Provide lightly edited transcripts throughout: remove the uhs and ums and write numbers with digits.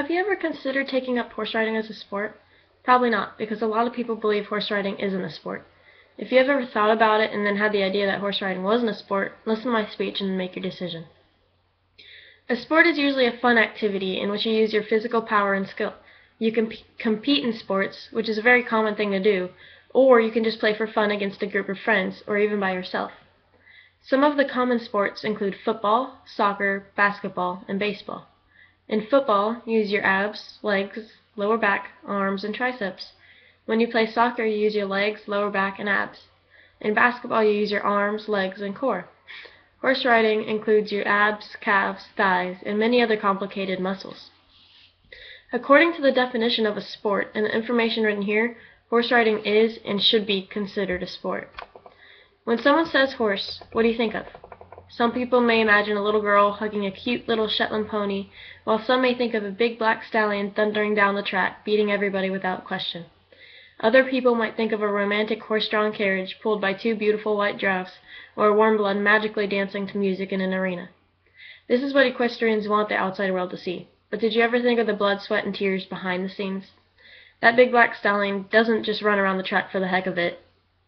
Have you ever considered taking up horse riding as a sport? Probably not, because a lot of people believe horse riding isn't a sport. If you have ever thought about it and then had the idea that horse riding wasn't a sport, listen to my speech and make your decision. A sport is usually a fun activity in which you use your physical power and skill. You can compete in sports, which is a very common thing to do, or you can just play for fun against a group of friends, or even by yourself. Some of the common sports include football, soccer, basketball, and baseball. In football, you use your abs, legs, lower back, arms, and triceps. When you play soccer, you use your legs, lower back, and abs. In basketball, you use your arms, legs, and core. Horse riding includes your abs, calves, thighs, and many other complicated muscles. According to the definition of a sport and the information written here, horse riding is and should be considered a sport. When someone says horse, what do you think of? Some people may imagine a little girl hugging a cute little Shetland pony, while some may think of a big black stallion thundering down the track, beating everybody without question. Other people might think of a romantic horse-drawn carriage pulled by two beautiful white drafts, or a warm blood magically dancing to music in an arena. This is what equestrians want the outside world to see. But did you ever think of the blood, sweat, and tears behind the scenes? That big black stallion doesn't just run around the track for the heck of it,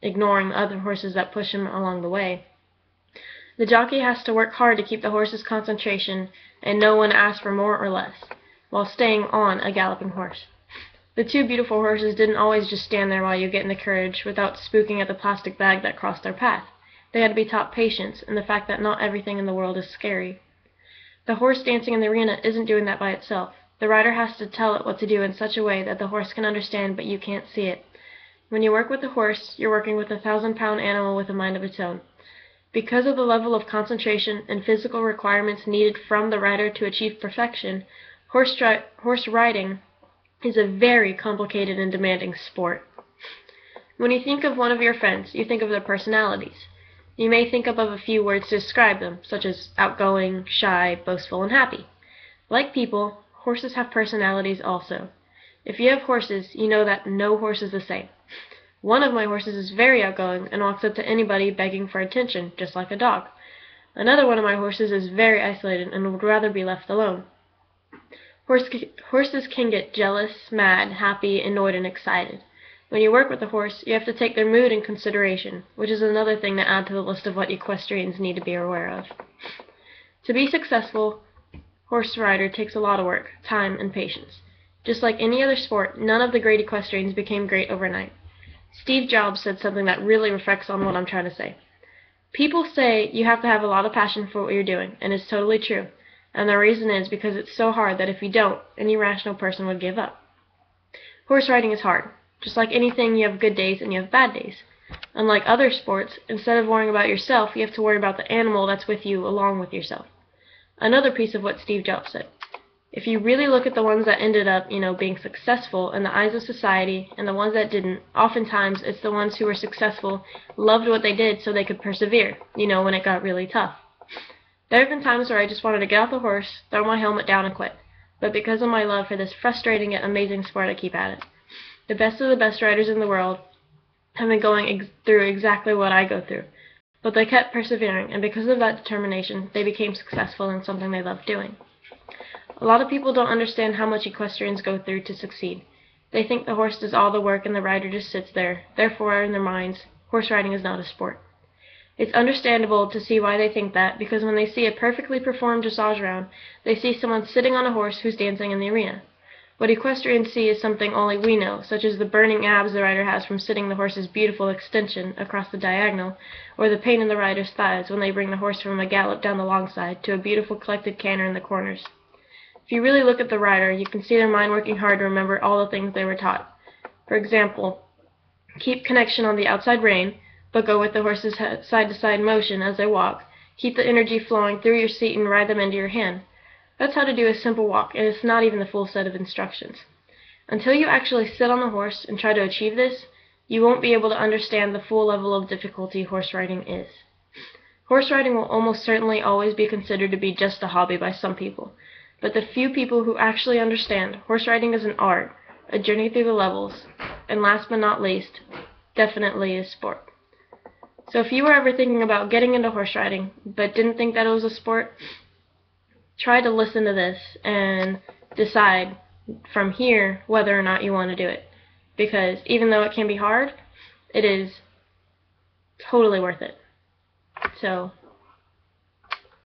ignoring the other horses that push him along the way. The jockey has to work hard to keep the horse's concentration and know when to ask for more or less, while staying on a galloping horse. The two beautiful horses didn't always just stand there while you get in the carriage without spooking at the plastic bag that crossed their path. They had to be taught patience and the fact that not everything in the world is scary. The horse dancing in the arena isn't doing that by itself. The rider has to tell it what to do in such a way that the horse can understand but you can't see it. When you work with a horse, you're working with a 1,000-pound animal with a mind of its own. Because of the level of concentration and physical requirements needed from the rider to achieve perfection, horse riding is a very complicated and demanding sport. When you think of one of your friends, you think of their personalities. You may think of a few words to describe them, such as outgoing, shy, boastful, and happy. Like people, horses have personalities also. If you have horses, you know that no horse is the same. One of my horses is very outgoing and walks up to anybody begging for attention, just like a dog. Another one of my horses is very isolated and would rather be left alone. Horses can get jealous, mad, happy, annoyed, and excited. When you work with a horse, you have to take their mood in consideration, which is another thing to add to the list of what equestrians need to be aware of. To be successful, horse rider takes a lot of work, time, and patience. Just like any other sport, none of the great equestrians became great overnight. Steve Jobs said something that really reflects on what I'm trying to say. People say you have to have a lot of passion for what you're doing, and it's totally true. And the reason is because it's so hard that if you don't, any rational person would give up. Horse riding is hard. Just like anything, you have good days and you have bad days. Unlike other sports, instead of worrying about yourself, you have to worry about the animal that's with you along with yourself. Another piece of what Steve Jobs said. If you really look at the ones that ended up, being successful in the eyes of society and the ones that didn't, oftentimes it's the ones who were successful, loved what they did so they could persevere, when it got really tough. There have been times where I just wanted to get off the horse, throw my helmet down, and quit. But because of my love for this frustrating yet amazing sport, I keep at it. The best of the best riders in the world have been going through exactly what I go through. But they kept persevering, and because of that determination, they became successful in something they loved doing. A lot of people don't understand how much equestrians go through to succeed. They think the horse does all the work and the rider just sits there. Therefore, in their minds, horse riding is not a sport. It's understandable to see why they think that, because when they see a perfectly performed dressage round, they see someone sitting on a horse who's dancing in the arena. What equestrians see is something only we know, such as the burning abs the rider has from sitting the horse's beautiful extension across the diagonal, or the pain in the rider's thighs when they bring the horse from a gallop down the long side to a beautiful collected canter in the corners. If you really look at the rider, you can see their mind working hard to remember all the things they were taught. For example, keep connection on the outside rein, but go with the horse's side-to-side motion as they walk. Keep the energy flowing through your seat and ride them into your hand. That's how to do a simple walk, and it's not even the full set of instructions. Until you actually sit on the horse and try to achieve this, you won't be able to understand the full level of difficulty horse riding is. Horse riding will almost certainly always be considered to be just a hobby by some people, but the few people who actually understand horse riding is an art, a journey through the levels, and last but not least, definitely a sport. So if you were ever thinking about getting into horse riding, but didn't think that it was a sport, try to listen to this and decide from here whether or not you want to do it. Because even though it can be hard, it is totally worth it. So